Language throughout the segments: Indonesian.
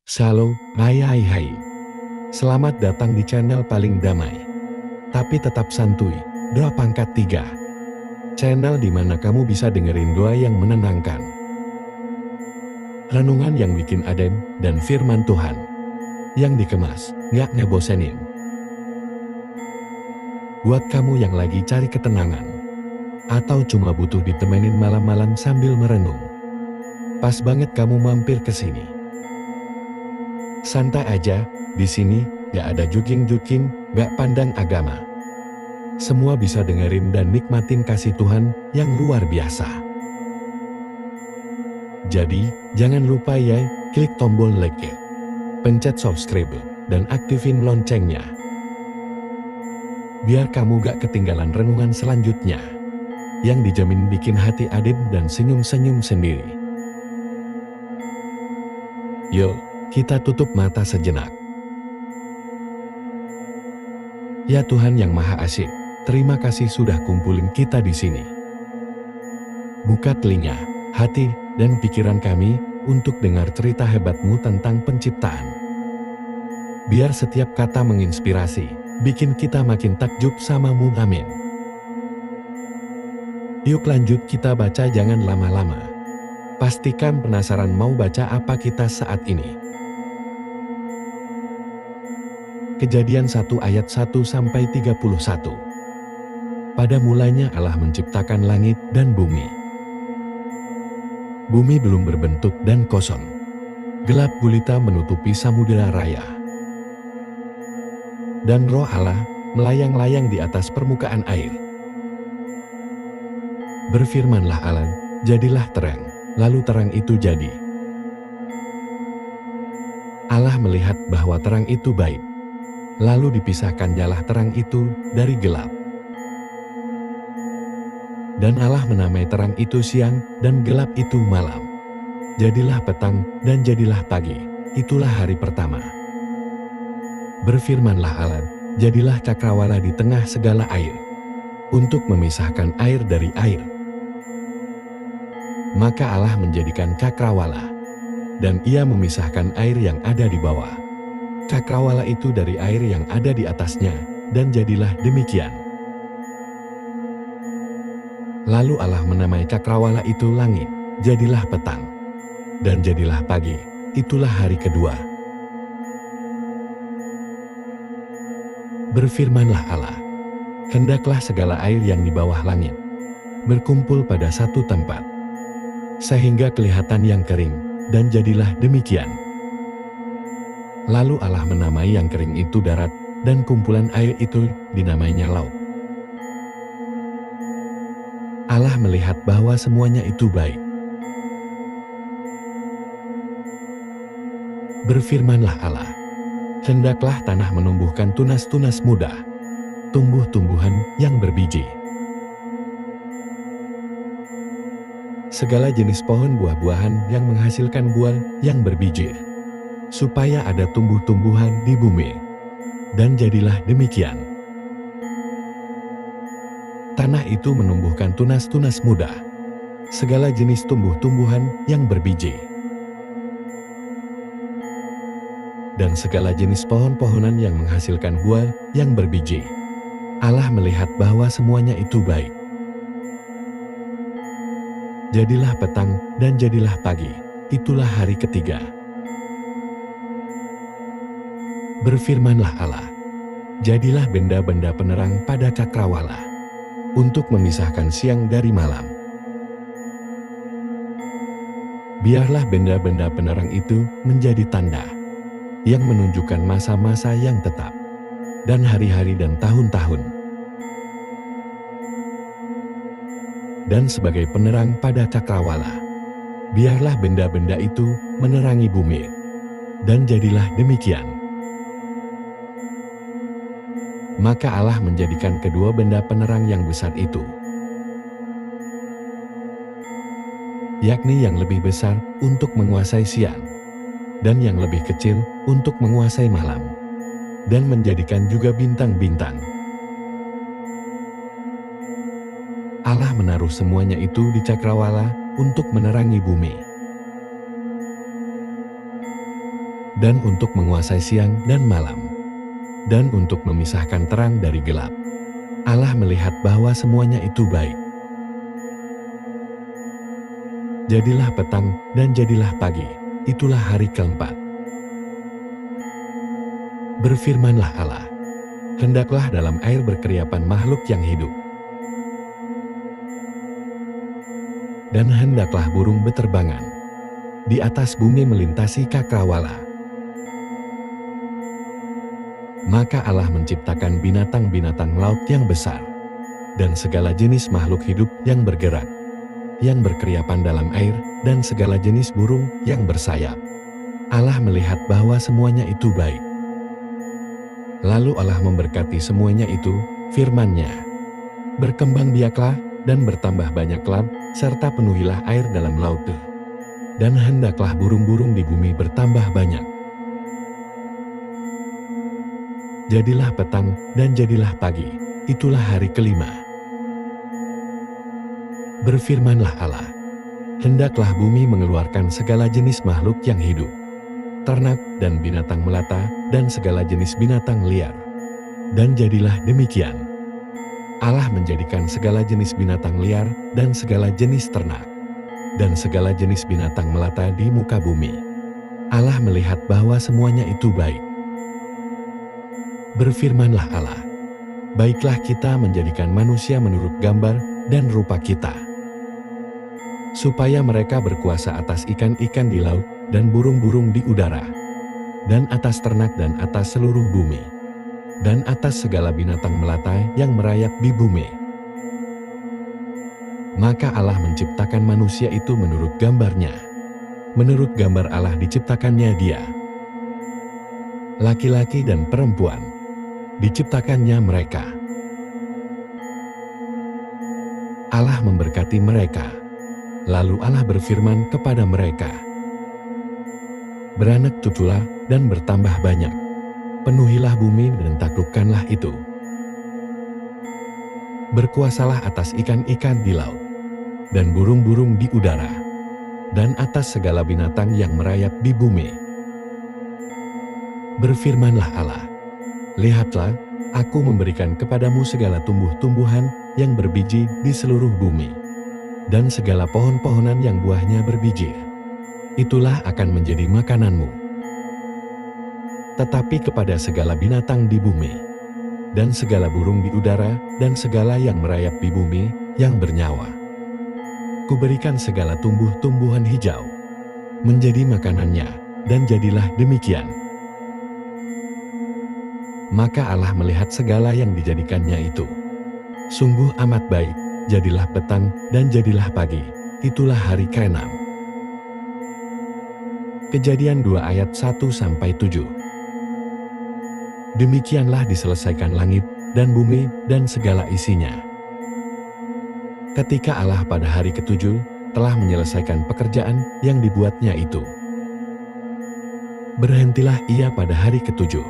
Shalom, hai. Selamat datang di channel paling damai, tapi tetap santuy, Doa Pangkat 3. Channel di mana kamu bisa dengerin doa yang menenangkan, renungan yang bikin adem, dan firman Tuhan yang dikemas, nggak ngebosenin. Buat kamu yang lagi cari ketenangan, atau cuma butuh ditemenin malam-malam sambil merenung, pas banget kamu mampir ke sini. Santai aja, di sini gak ada juking-juking, gak pandang agama. Semua bisa dengerin dan nikmatin kasih Tuhan yang luar biasa. Jadi, jangan lupa ya, klik tombol like, pencet subscribe, dan aktifin loncengnya. Biar kamu gak ketinggalan renungan selanjutnya, yang dijamin bikin hati adem dan senyum-senyum sendiri. Yuk, kita tutup mata sejenak. Ya Tuhan yang Maha Asyik, terima kasih sudah kumpulin kita di sini. Buka telinga, hati, dan pikiran kami untuk dengar cerita hebat-Mu tentang penciptaan. Biar setiap kata menginspirasi, bikin kita makin takjub sama-Mu, amin. Yuk lanjut kita baca, jangan lama-lama. Pastikan penasaran mau baca apa kita saat ini. Kejadian 1 ayat 1-31. Pada mulanya Allah menciptakan langit dan bumi. Bumi belum berbentuk dan kosong. Gelap gulita menutupi samudera raya. Dan roh Allah melayang-layang di atas permukaan air. Berfirmanlah Allah, jadilah terang, lalu terang itu jadi. Allah melihat bahwa terang itu baik. Lalu dipisahkan jalah terang itu dari gelap. Dan Allah menamai terang itu siang dan gelap itu malam. Jadilah petang dan jadilah pagi, itulah hari pertama. Berfirmanlah Allah, jadilah cakrawala di tengah segala air, untuk memisahkan air dari air. Maka Allah menjadikan cakrawala, dan Ia memisahkan air yang ada di bawah cakrawala itu dari air yang ada di atasnya, dan jadilah demikian. Lalu Allah menamai cakrawala itu langit, jadilah petang, dan jadilah pagi, itulah hari kedua. Berfirmanlah Allah, hendaklah segala air yang di bawah langit berkumpul pada satu tempat, sehingga kelihatan yang kering, dan jadilah demikian. Lalu Allah menamai yang kering itu darat, dan kumpulan air itu dinamainya laut. Allah melihat bahwa semuanya itu baik. Berfirmanlah Allah, hendaklah tanah menumbuhkan tunas-tunas muda, tumbuh-tumbuhan yang berbiji. Segala jenis pohon buah-buahan yang menghasilkan buah yang berbiji, supaya ada tumbuh-tumbuhan di bumi. Dan jadilah demikian. Tanah itu menumbuhkan tunas-tunas muda, segala jenis tumbuh-tumbuhan yang berbiji, dan segala jenis pohon-pohonan yang menghasilkan buah yang berbiji. Allah melihat bahwa semuanya itu baik. Jadilah petang dan jadilah pagi, itulah hari ketiga. Berfirmanlah Allah, jadilah benda-benda penerang pada cakrawala, untuk memisahkan siang dari malam. Biarlah benda-benda penerang itu menjadi tanda, yang menunjukkan masa-masa yang tetap, dan hari-hari dan tahun-tahun. Dan sebagai penerang pada cakrawala, biarlah benda-benda itu menerangi bumi, dan jadilah demikian. Maka Allah menjadikan kedua benda penerang yang besar itu, yakni yang lebih besar untuk menguasai siang, dan yang lebih kecil untuk menguasai malam, dan menjadikan juga bintang-bintang. Allah menaruh semuanya itu di cakrawala untuk menerangi bumi. dan untuk menguasai siang dan malam, dan untuk memisahkan terang dari gelap. Allah melihat bahwa semuanya itu baik. Jadilah petang dan jadilah pagi, itulah hari keempat. Berfirmanlah Allah, hendaklah dalam air berkeriapan makhluk yang hidup, dan hendaklah burung beterbangan di atas bumi melintasi cakrawala. Maka Allah menciptakan binatang-binatang laut yang besar, dan segala jenis makhluk hidup yang bergerak, yang berkeriapan dalam air, dan segala jenis burung yang bersayap. Allah melihat bahwa semuanya itu baik. Lalu Allah memberkati semuanya itu, firman-Nya, berkembang biaklah dan bertambah banyaklah, serta penuhilah air dalam laut, dan hendaklah burung-burung di bumi bertambah banyak. Jadilah petang dan jadilah pagi, itulah hari kelima. Berfirmanlah Allah, hendaklah bumi mengeluarkan segala jenis makhluk yang hidup, ternak dan binatang melata, dan segala jenis binatang liar. Dan jadilah demikian. Allah menjadikan segala jenis binatang liar, dan segala jenis ternak, dan segala jenis binatang melata di muka bumi. Allah melihat bahwa semuanya itu baik. Berfirmanlah Allah, baiklah kita menjadikan manusia menurut gambar dan rupa kita, supaya mereka berkuasa atas ikan-ikan di laut, dan burung-burung di udara, dan atas ternak dan atas seluruh bumi, dan atas segala binatang melata yang merayap di bumi. Maka Allah menciptakan manusia itu menurut gambarnya. Menurut gambar Allah diciptakannya dia. Laki-laki dan perempuan, diciptakannya mereka. Allah memberkati mereka. Lalu Allah berfirman kepada mereka, beranak cuculah dan bertambah banyak, penuhilah bumi dan taklukkanlah itu. Berkuasalah atas ikan-ikan di laut, dan burung-burung di udara, dan atas segala binatang yang merayap di bumi. Berfirmanlah Allah, lihatlah, aku memberikan kepadamu segala tumbuh-tumbuhan yang berbiji di seluruh bumi, dan segala pohon-pohonan yang buahnya berbiji. Itulah akan menjadi makananmu. Tetapi kepada segala binatang di bumi, dan segala burung di udara, dan segala yang merayap di bumi, yang bernyawa, kuberikan segala tumbuh-tumbuhan hijau, menjadi makanannya, dan jadilah demikian. Maka Allah melihat segala yang dijadikannya itu, sungguh amat baik, jadilah petang dan jadilah pagi, itulah hari ke-6. Kejadian 2 ayat 1-7. Demikianlah diselesaikan langit dan bumi dan segala isinya. Ketika Allah pada hari ke-7 telah menyelesaikan pekerjaan yang dibuatnya itu, berhentilah ia pada hari ke-7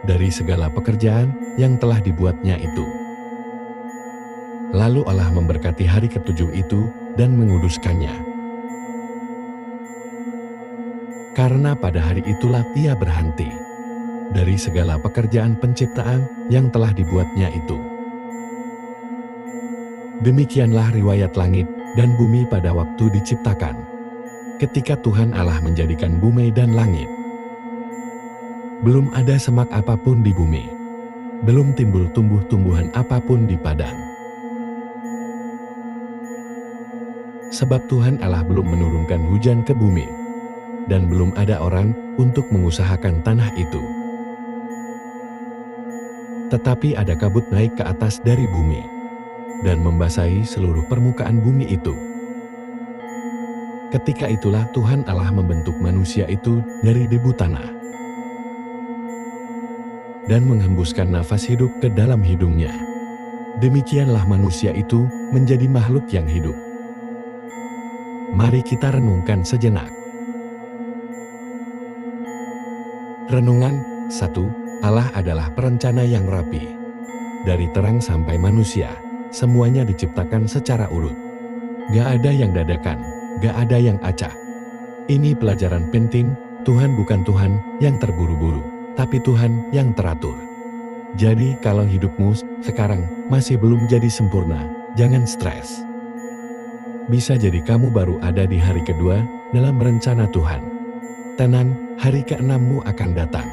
dari segala pekerjaan yang telah dibuatnya itu. Lalu Allah memberkati hari ke-7 itu dan menguduskannya. Karena pada hari itulah ia berhenti dari segala pekerjaan penciptaan yang telah dibuatnya itu. Demikianlah riwayat langit dan bumi pada waktu diciptakan, ketika Tuhan Allah menjadikan bumi dan langit. Belum ada semak apapun di bumi, belum timbul tumbuh-tumbuhan apapun di padang. Sebab Tuhan Allah belum menurunkan hujan ke bumi, dan belum ada orang untuk mengusahakan tanah itu. Tetapi ada kabut naik ke atas dari bumi, dan membasahi seluruh permukaan bumi itu. Ketika itulah Tuhan Allah membentuk manusia itu dari debu tanah, dan menghembuskan nafas hidup ke dalam hidungnya. Demikianlah manusia itu menjadi makhluk yang hidup. Mari kita renungkan sejenak. Renungan 1. Allah adalah perencana yang rapi. Dari terang sampai manusia, semuanya diciptakan secara urut. Gak ada yang dadakan, gak ada yang acak. Ini pelajaran penting Tuhan bukan Tuhan yang terburu-buru, tapi Tuhan yang teratur. Jadi kalau hidupmu sekarang masih belum jadi sempurna, jangan stres. Bisa jadi kamu baru ada di hari kedua dalam rencana Tuhan. Tenang, hari ke-6-mu akan datang.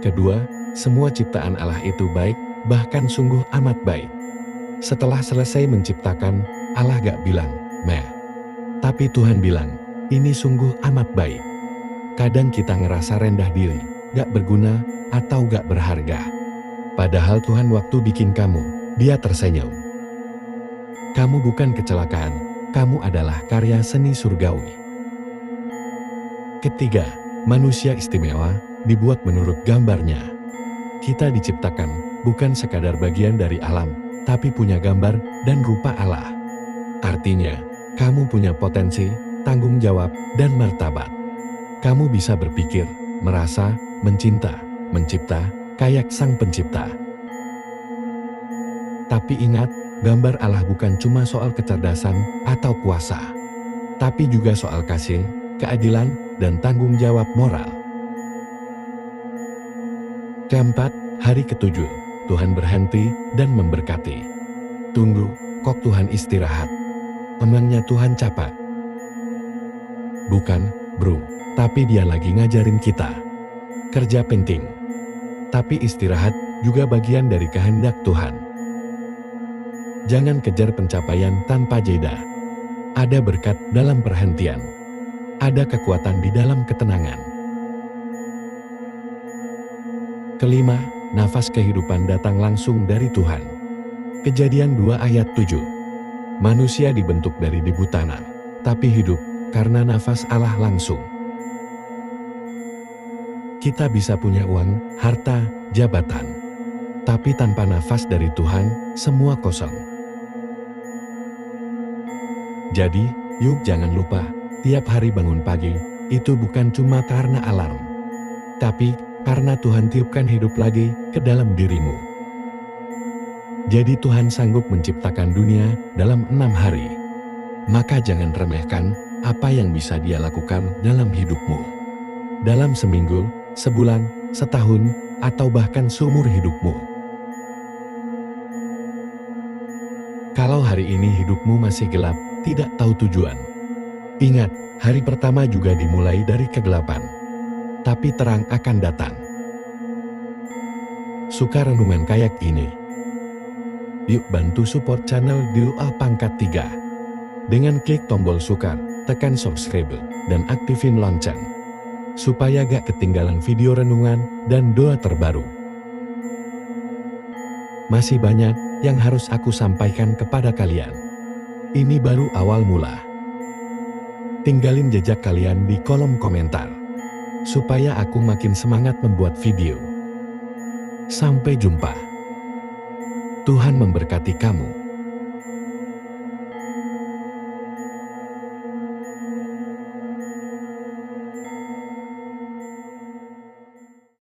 Kedua, semua ciptaan Allah itu baik, bahkan sungguh amat baik. Setelah selesai menciptakan, Allah gak bilang, meh. Tapi Tuhan bilang, ini sungguh amat baik. Kadang kita ngerasa rendah diri, gak berguna, atau gak berharga. Padahal Tuhan waktu bikin kamu, Dia tersenyum. Kamu bukan kecelakaan, kamu adalah karya seni surgawi. Ketiga, manusia istimewa, dibuat menurut gambarnya. Kita diciptakan, bukan sekadar bagian dari alam, tapi punya gambar dan rupa Allah. Artinya, kamu punya potensi, tanggung jawab, dan martabat. Kamu bisa berpikir, merasa, mencinta, mencipta, kayak Sang Pencipta. Tapi ingat, gambar Allah bukan cuma soal kecerdasan atau kuasa, tapi juga soal kasih, keadilan, dan tanggung jawab moral. Keempat, hari ketujuh, Tuhan berhenti dan memberkati. Tunggu, kok Tuhan istirahat? Emangnya Tuhan capek? Bukan, bro, tapi Dia lagi ngajarin kita. Kerja penting, tapi istirahat juga bagian dari kehendak Tuhan. Jangan kejar pencapaian tanpa jeda. Ada berkat dalam perhentian. Ada kekuatan di dalam ketenangan. Kelima, nafas kehidupan datang langsung dari Tuhan. Kejadian 2 ayat 7. Manusia dibentuk dari debu tanah, tapi hidup karena nafas Allah langsung. Kita bisa punya uang, harta, jabatan. Tapi tanpa nafas dari Tuhan, semua kosong. Jadi, yuk jangan lupa, tiap hari bangun pagi, itu bukan cuma karena alarm. Tapi, karena Tuhan tiupkan hidup lagi ke dalam dirimu. Jadi Tuhan sanggup menciptakan dunia dalam 6 hari. Maka jangan remehkan apa yang bisa Dia lakukan dalam hidupmu. Dalam seminggu, sebulan, setahun, atau bahkan seumur hidupmu. Kalau hari ini hidupmu masih gelap, tidak tahu tujuan. Ingat, hari pertama juga dimulai dari kegelapan. Tapi terang akan datang. Suka renungan kayak ini? Yuk bantu support channel Doa Pangkat 3. Dengan klik tombol suka, tekan subscribe, dan aktifin lonceng. Supaya gak ketinggalan video renungan dan doa terbaru. Masih banyak yang harus aku sampaikan kepada kalian. Ini baru awal mula. Tinggalin jejak kalian di kolom komentar. Supaya aku makin semangat membuat video. Sampai jumpa. Tuhan memberkati kamu.